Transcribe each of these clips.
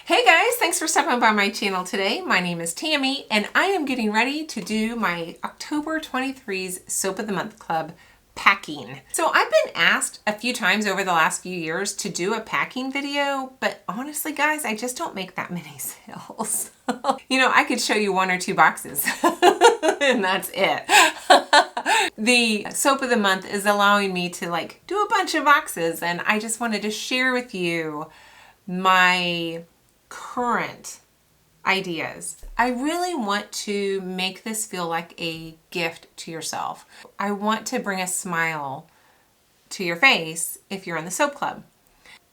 Hey guys, thanks for stopping by my channel today. My name is Tammy and I am getting ready to do my October 23's Soap of the Month Club packing. So I've been asked a few times over the last few years to do a packing video, but honestly guys, I just don't make that many sales. You know, I could show you one or two boxes and that's it. The Soap of the Month is allowing me to do a bunch of boxes, and I just wanted to share with you my current ideas. I really want to make this feel like a gift to yourself. I want to bring a smile to your face if you're in the soap club.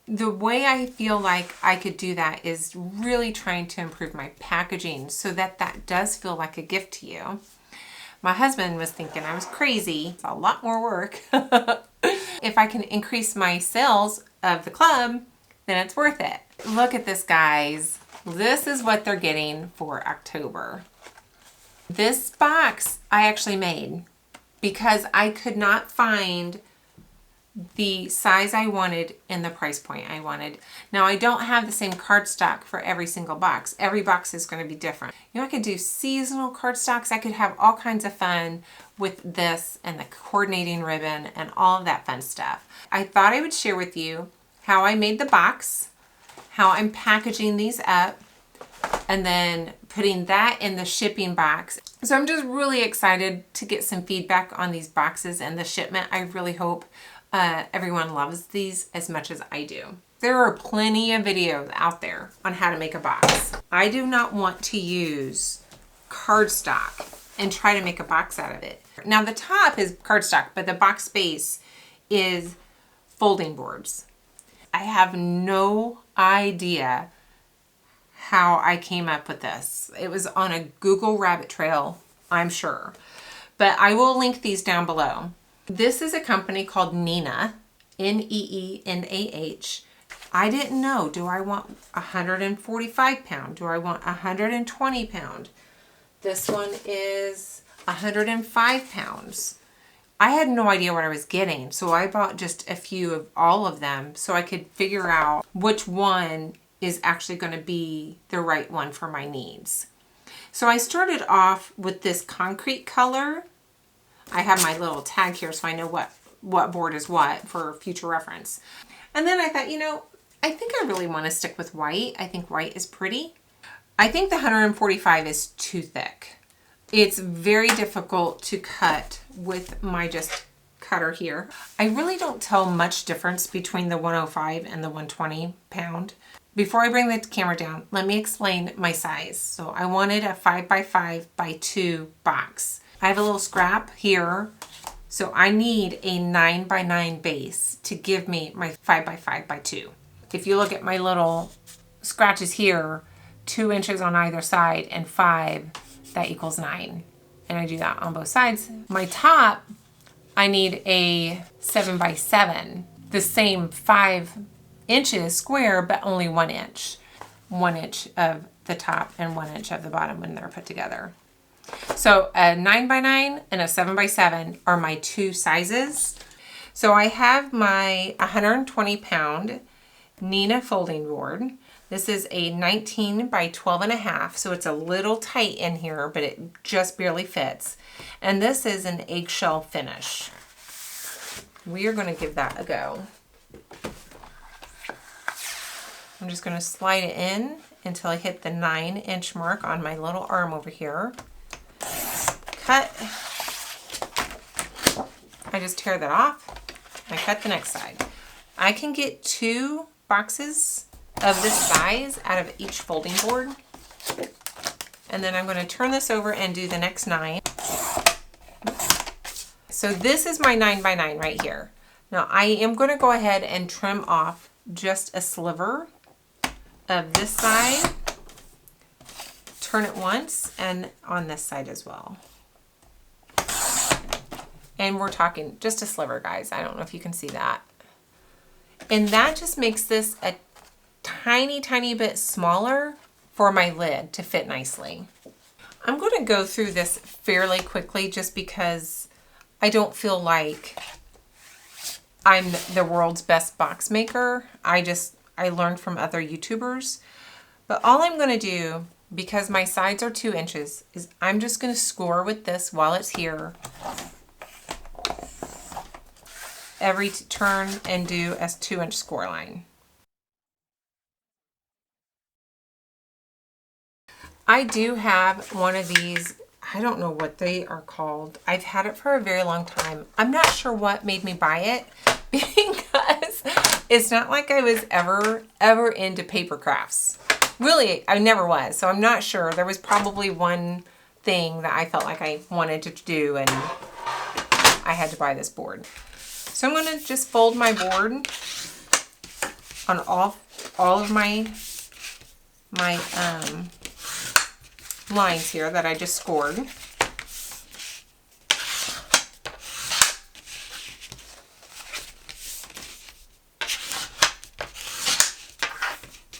The way I feel like I could do that is really trying to improve my packaging so that that does feel like a gift to you. My husband was thinking I was crazy. It's a lot more work. If I can increase my sales of the club, then it's worth it. Look at this, guys. This is what they're getting for October. This box I actually made because I could not find the size I wanted and the price point I wanted. Now, I don't have the same cardstock for every single box. Every box is going to be different. You know, I could do seasonal cardstocks. I could have all kinds of fun with this and the coordinating ribbon and all of that fun stuff. I thought I would share with you how I made the box, how I'm packaging these up, and then putting that in the shipping box. So I'm just really excited to get some feedback on these boxes and the shipment. I really hope everyone loves these as much as I do. There are plenty of videos out there on how to make a box. I do not want to use cardstock and try to make a box out of it. Now the top is cardstock, but the box base is folding boards. I have no idea how I came up with this. It was on a Google rabbit trail, I'm sure. But I will link these down below. This is a company called Neenah, N-E-E-N-A-H. I didn't know, do I want 145 pound? Do I want 120 pound? This one is 105 pounds. I had no idea what I was getting, so I bought just a few of all of them so I could figure out which one is actually going to be the right one for my needs. So I started off with this concrete color. I have my little tag here so I know what board is what for future reference. And then I thought, you know, I think I really want to stick with white. I think white is pretty. I think the 145 is too thick. It's very difficult to cut with my just cutter here. I really don't tell much difference between the 105 and the 120 pound. Before I bring the camera down, let me explain my size. So I wanted a 5x5x2 box. I have a little scrap here, so I need a 9x9 base to give me my 5x5x2. If you look at my little scratches here, 2 inches on either side and 5, that equals 9. And I do that on both sides. My top, I need a 7x7, the same 5 inches square, but only 1 inch. 1 inch of the top and 1 inch of the bottom when they're put together. So a 9x9 and a 7x7 are my two sizes. So I have my 120 pound Neenah folding board. This is a 19 by 12 and a half, so it's a little tight in here, but it just barely fits. And this is an eggshell finish. We are going to give that a go. I'm just going to slide it in until I hit the 9-inch mark on my little arm over here. Cut. I just tear that off. I cut the next side. I can get 2 boxes of this size out of each folding board. And then I'm going to turn this over and do the next 9. So this is my 9x9 right here. Now I am going to go ahead and trim off just a sliver of this side. Turn it once and on this side as well. And we're talking just a sliver, guys. I don't know if you can see that. And that just makes this a tiny, tiny bit smaller for my lid to fit nicely. I'm going to go through this fairly quickly just because I don't feel like I'm the world's best box maker. I learned from other YouTubers. But all I'm gonna do, because my sides are 2 inches, is I'm just gonna score with this while it's here every turn and do a 2-inch score line. I do have one of these, I don't know what they are called. I've had it for a very long time. I'm not sure what made me buy it because it's not like I was ever into paper crafts. Really, I never was, so I'm not sure. There was probably one thing that I felt like I wanted to do and I had to buy this board. So I'm gonna just fold my board on all of my lines here that I just scored.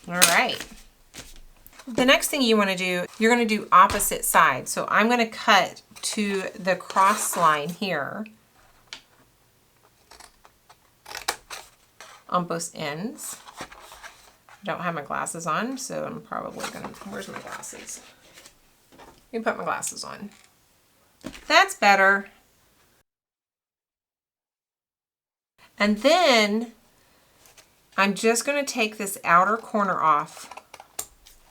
All right. The next thing you want to do, you're going to do opposite sides. So I'm going to cut to the cross line here on both ends. I don't have my glasses on, so I'm probably going to, where's my glasses? Let me put my glasses on. That's better. And then I'm just going to take this outer corner off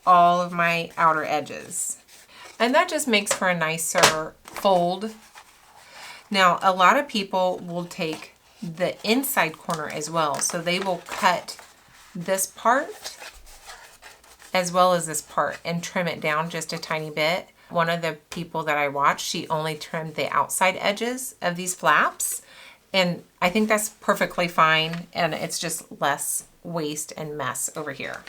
all of my outer edges. And that just makes for a nicer fold. Now, a lot of people will take the inside corner as well. So they will cut this part as well as this part and trim it down just a tiny bit. One of the people that I watched, she only trimmed the outside edges of these flaps. And I think that's perfectly fine. And it's just less waste and mess over here.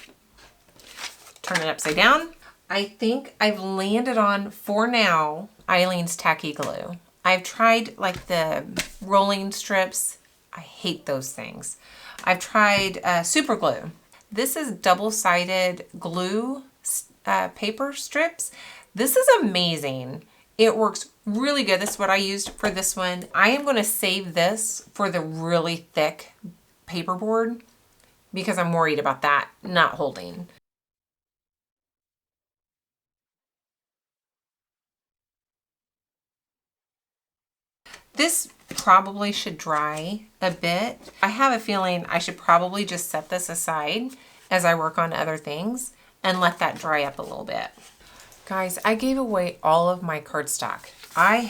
Turn it upside down. I think I've landed on, for now, Eileen's tacky glue. I've tried like the rolling strips. I hate those things. I've tried super glue. This is double-sided glue paper strips. This is amazing. It works really good. This is what I used for this one. I am going to save this for the really thick paperboard because I'm worried about that not holding. This probably should dry a bit. I have a feeling I should probably just set this aside as I work on other things and let that dry up a little bit. Guys, I gave away all of my cardstock. I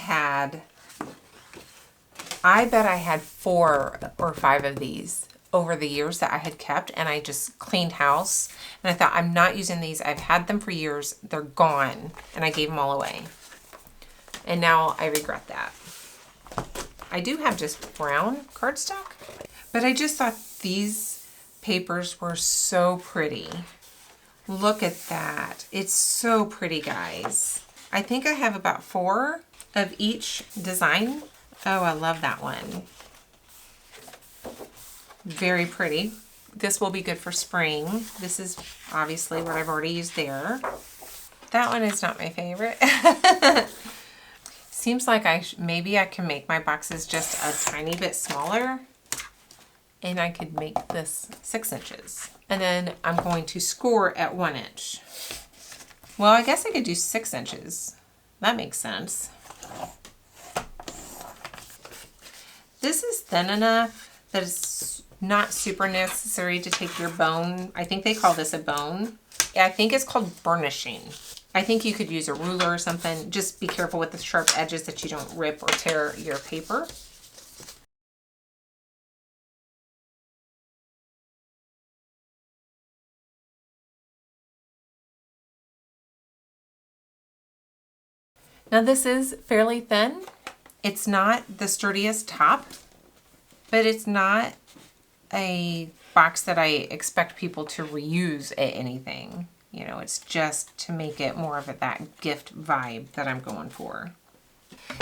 bet I had 4 or 5 of these over the years that I had kept, and I just cleaned house. And I thought, I'm not using these. I've had them for years. They're gone. And I gave them all away. And now I regret that. I do have just brown cardstock, but I just thought these papers were so pretty. Look at that. It's so pretty, guys. I think I have about 4 of each design. Oh, I love that one. Very pretty. This will be good for spring. This is obviously what I've already used there. That one is not my favorite. Seems like maybe I can make my boxes just a tiny bit smaller, and I could make this 6 inches. And then I'm going to score at 1 inch. Well, I guess I could do 6 inches. That makes sense. This is thin enough that it's not super necessary to take your bone. I think they call this a bone. I think it's called burnishing. I think you could use a ruler or something. Just be careful with the sharp edges that you don't rip or tear your paper. Now this is fairly thin. It's not the sturdiest top, but it's not a box that I expect people to reuse at anything. You know, it's just to make it more of that gift vibe that I'm going for.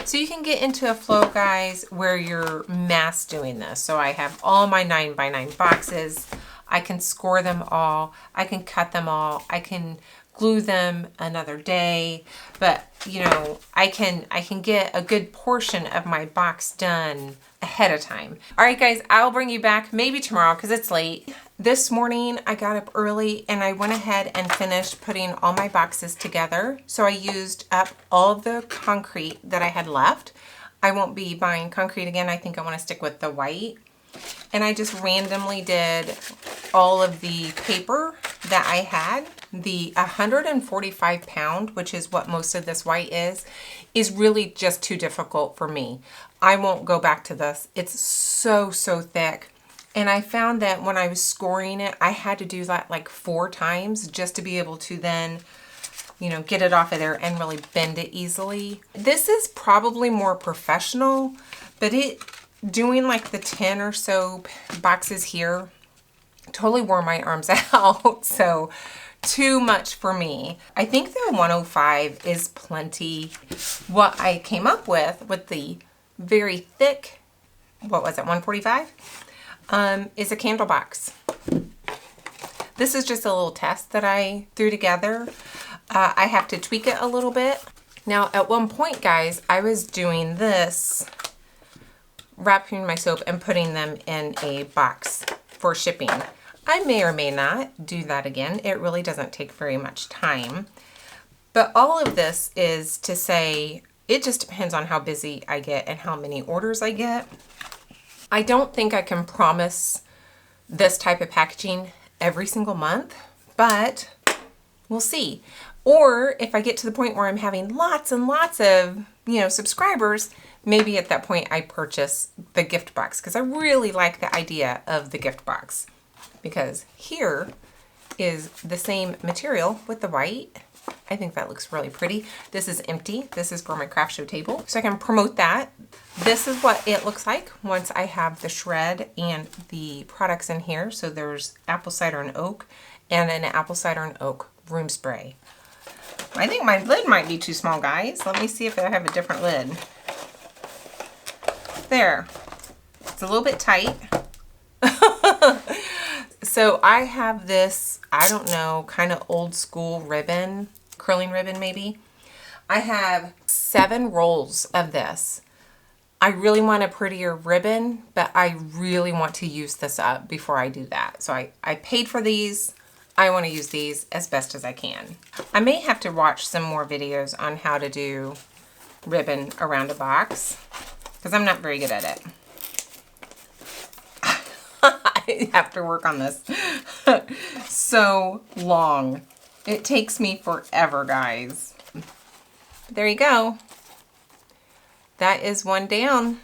So you can get into a flow, guys, where you're mass doing this. So I have all my 9x9 boxes. I can score them all. I can cut them all. I can glue them another day, but you know, I can get a good portion of my box done ahead of time. All right, guys, I'll bring you back maybe tomorrow because it's late. This morning I got up early and I went ahead and finished putting all my boxes together. So I used up all the concrete that I had left. I won't be buying concrete again. I think I want to stick with the white. And I just randomly did all of the paper that I had. The 145 pound, which is what most of this white is really just too difficult for me. I won't go back to this. It's so thick. And I found that when I was scoring it, I had to do that like 4 times just to be able to then, you know, get it off of there and really bend it easily. This is probably more professional, but doing like the 10 or so boxes here totally wore my arms out. So too much for me. I think the 105 is plenty. What I came up with the very thick, what was it, 145? Is a candle box. This is just a little test that I threw together. I have to tweak it a little bit. Now, at one point, guys, I was doing this, wrapping my soap and putting them in a box for shipping. I may or may not do that again. It really doesn't take very much time. But all of this is to say, it just depends on how busy I get and how many orders I get. I don't think I can promise this type of packaging every single month, but we'll see. Or if I get to the point where I'm having lots and lots of, you know, subscribers, maybe at that point I purchase the gift box because I really like the idea of the gift box. Because here is the same material with the white. I think that looks really pretty. This is empty. This is for my craft show table. So I can promote that. This is what it looks like once I have the shred and the products in here. So there's apple cider and oak and an apple cider and oak room spray. I think my lid might be too small, guys. Let me see if I have a different lid. There. It's a little bit tight. So I have this, I don't know, kind of old school ribbon, curling ribbon maybe. I have 7 rolls of this. I really want a prettier ribbon, but I really want to use this up before I do that. So I paid for these. I want to use these as best as I can. I may have to watch some more videos on how to do ribbon around a box because I'm not very good at it. I have to work on this. So long. It takes me forever, guys. There you go. That is one down.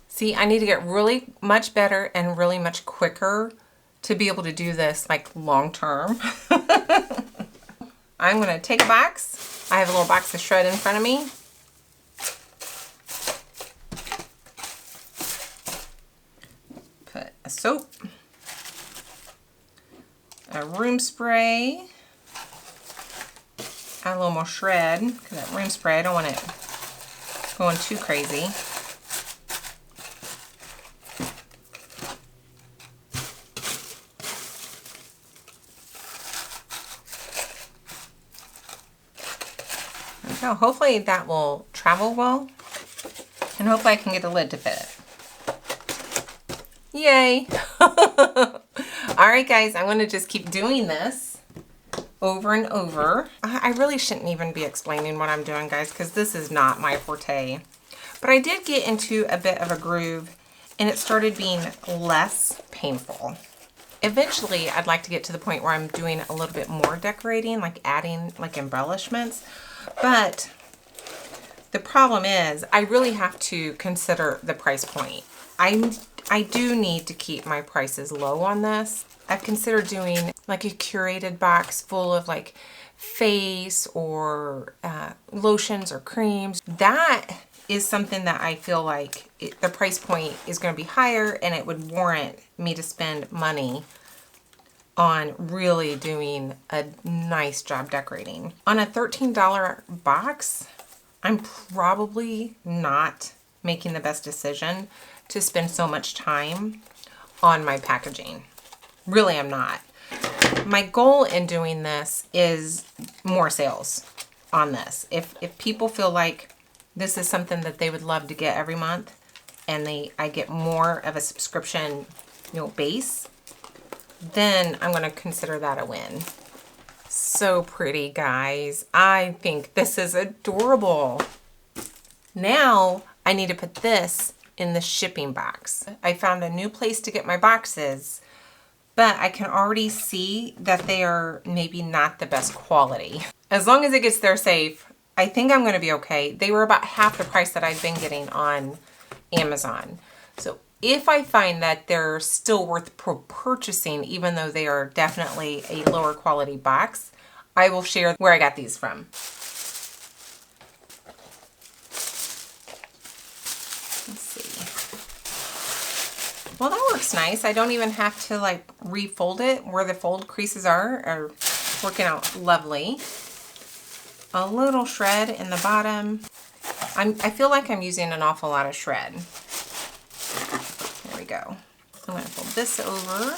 See, I need to get really much better and really much quicker to be able to do this like long term. I'm going to take a box. I have a little box of shred in front of me. Put a soap, a room spray, add a little more shred because that room spray, I don't want it going too crazy. So hopefully that will travel well, and hopefully I can get the lid to fit it. Yay! Alright guys, I'm going to just keep doing this over and over. I really shouldn't even be explaining what I'm doing, guys, because this is not my forte. But I did get into a bit of a groove, and it started being less painful. Eventually, I'd like to get to the point where I'm doing a little bit more decorating, like adding like embellishments. But the problem is, I really have to consider the price point. I do need to keep my prices low on this. I've considered doing like a curated box full of like face or lotions or creams. That is something that I feel like the price point is going to be higher, and it would warrant me to spend money on really doing a nice job decorating. On a $13 box, I'm probably not making the best decision to spend so much time on my packaging. Really, I'm not. My goal in doing this is more sales on this. If people feel like this is something that they would love to get every month, and I get more of a subscription, base, then I'm going to consider that a win. So pretty, guys. I think this is adorable. Now I need to put this in the shipping box. I found a new place to get my boxes, but I can already see that they are maybe not the best quality. As long as it gets there safe, I think I'm going to be okay. They were about half the price that I've been getting on Amazon. So if I find that they're still worth purchasing, even though they are definitely a lower quality box, I will share where I got these from. Let's see. Well, that works nice. I don't even have to like refold it. Where the fold creases are working out lovely. A little shred in the bottom. I feel like I'm using an awful lot of shred. There we go. I'm going to fold this over.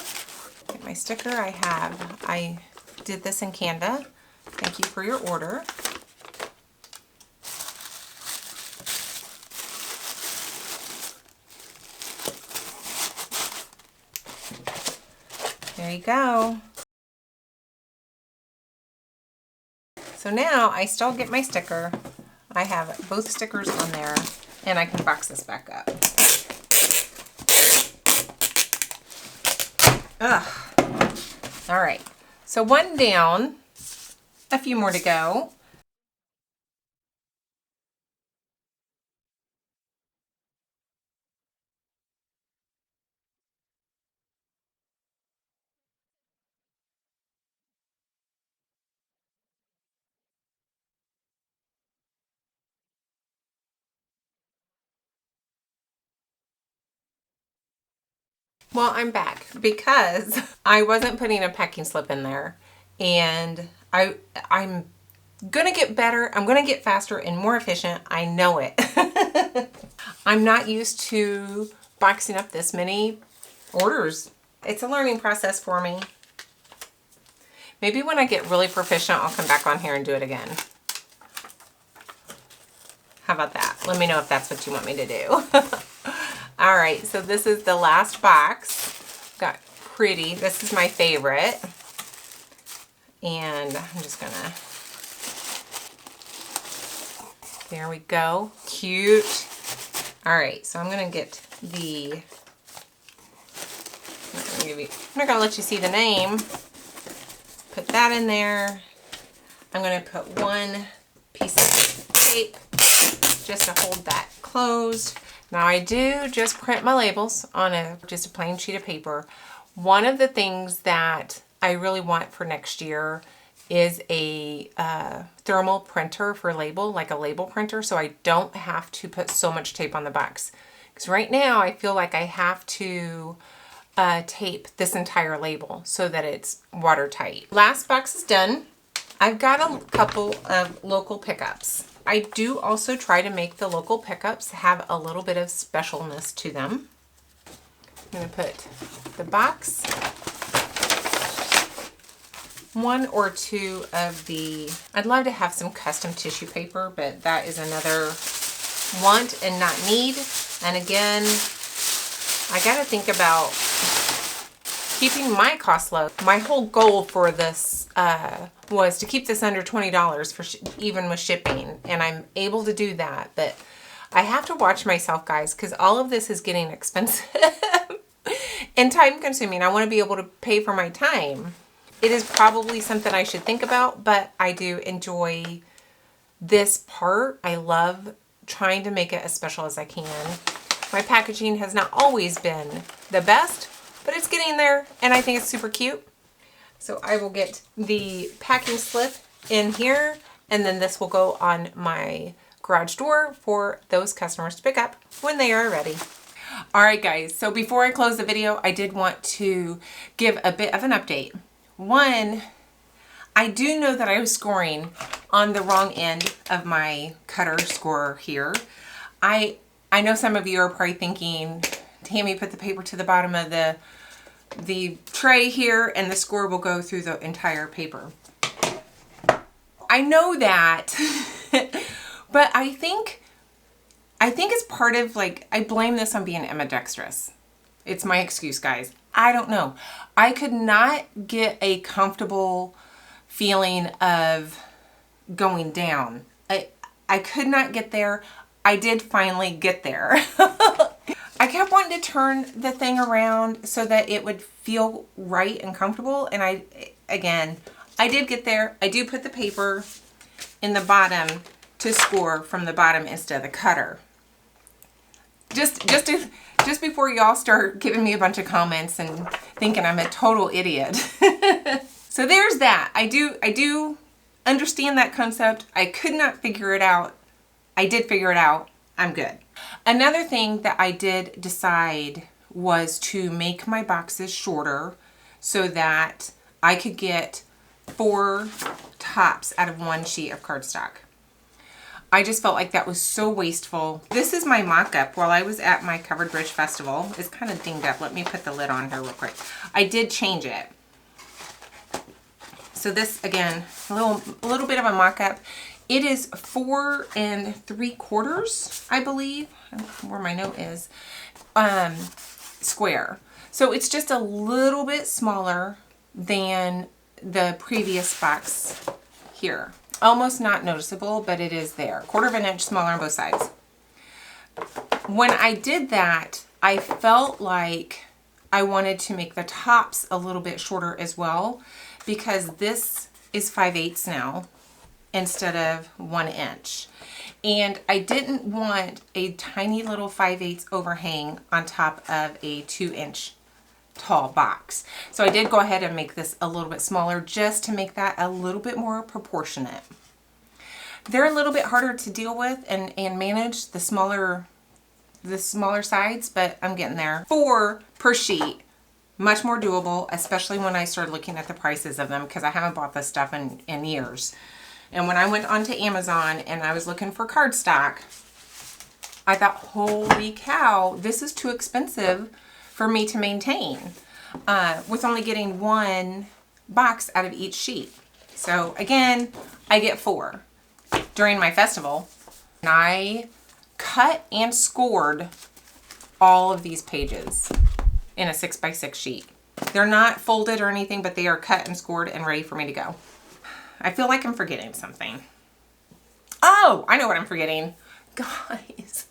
Get my sticker. I did this in Canva. Thank you for your order. There you go. So now I still get my sticker. I have both stickers on there, and I can box this back up. Ugh. All right, so one down, a few more to go. Well, I'm back because I wasn't putting a packing slip in there, and I'm gonna get better. I'm gonna get faster and more efficient. I know it. I'm not used to boxing up this many orders. It's a learning process for me. Maybe when I get really proficient, I'll come back on here and do it again. How about that? Let me know if that's what you want me to do. All right, so this is the last box. Got pretty. This is my favorite. And I'm just gonna, there we go. Cute. All right, so I'm gonna get the, I'm not gonna let you see the name. Put that in there. I'm gonna put one piece of tape just to hold that closed. Now I do just print my labels on just a plain sheet of paper. One of the things that I really want for next year is a thermal printer for label, like a label printer, so I don't have to put so much tape on the box. Because right now I feel like I have to tape this entire label so that it's watertight. Last box is done. I've got a couple of local pickups. I do also try to make the local pickups have a little bit of specialness to them. I'm going to put the box, one or two of the, I'd love to have some custom tissue paper, but that is another want and not need. And again, I got to think about keeping my costs low. My whole goal for this was to keep this under $20 for even with shipping, and I'm able to do that, but I have to watch myself, guys, because all of this is getting expensive and time consuming. I want to be able to pay for my time. It is probably something I should think about, but I do enjoy this part. I love trying to make it as special as I can. My packaging has not always been the best, but it's getting there, and I think it's super cute. So I will get the packing slip in here, and then this will go on my garage door for those customers to pick up when they are ready. All right, guys, so before I close the video, I did want to give a bit of an update. One, I do know that I was scoring on the wrong end of my cutter score here. I know some of you are probably thinking, Tammy, put the paper to the bottom of the the tray here, and the score will go through the entire paper. I know that, but I think it's part of, like, I blame this on being ambidextrous. It's my excuse, guys. I don't know. I could not get a comfortable feeling of going down. I could not get there. I did finally get there. I kept wanting to turn the thing around so that it would feel right and comfortable. And I did get there. I do put the paper in the bottom to score from the bottom instead of the cutter. Just before y'all start giving me a bunch of comments and thinking I'm a total idiot. So there's that. I do understand that concept. I could not figure it out. I did figure it out. I'm good. Another thing that I did decide was to make my boxes shorter so that I could get 4 tops out of 1 sheet of cardstock. I just felt like that was so wasteful. This is my mock-up while I was at my Covered Bridge Festival. It's kind of dinged up. Let me put the lid on here real quick. I did change it. So this, again, a little bit of a mock-up. It is 4 3/4, I believe, where my note is, square. So it's just a little bit smaller than the previous box here. Almost not noticeable, but it is there. 1/4 inch smaller on both sides. When I did that, I felt like I wanted to make the tops a little bit shorter as well, because this is 5/8 now instead of 1 inch. And I didn't want a tiny little 5/8 overhang on top of a 2 inch tall box. So I did go ahead and make this a little bit smaller just to make that a little bit more proportionate. They're a little bit harder to deal with and manage, the smaller sides, but I'm getting there. 4 per sheet, much more doable, especially when I started looking at the prices of them, because I haven't bought this stuff in years. And when I went onto Amazon and I was looking for cardstock, I thought, holy cow, this is too expensive for me to maintain with only getting 1 box out of each sheet. So again, I get 4 during my festival. And I cut and scored all of these pages in a 6x6 sheet. They're not folded or anything, but they are cut and scored and ready for me to go. I feel like I'm forgetting something. Oh, I know what I'm forgetting. Guys.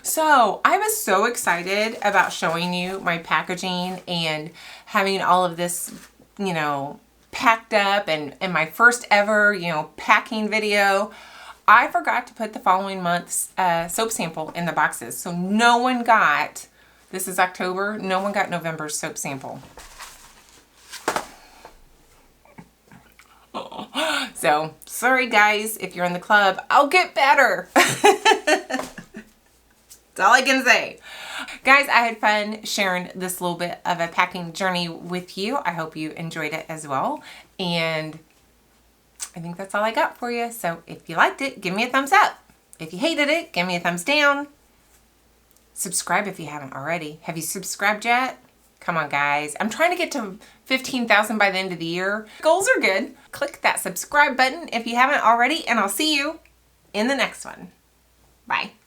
So I was so excited about showing you my packaging and having all of this, you know, packed up and my first ever, you know, packing video. I forgot to put the following month's soap sample in the boxes. So no one got, this is October, no one got November's soap sample. So sorry guys, if you're in the club, I'll get better. That's all I can say. Guys, I had fun sharing this little bit of a packing journey with you. I hope you enjoyed it as well. And I think that's all I got for you. So if you liked it, give me a thumbs up. If you hated it, give me a thumbs down. Subscribe if you haven't already. Have you subscribed yet? Come on, guys. I'm trying to get to 15,000 by the end of the year. Goals are good. Click that subscribe button if you haven't already, and I'll see you in the next one. Bye.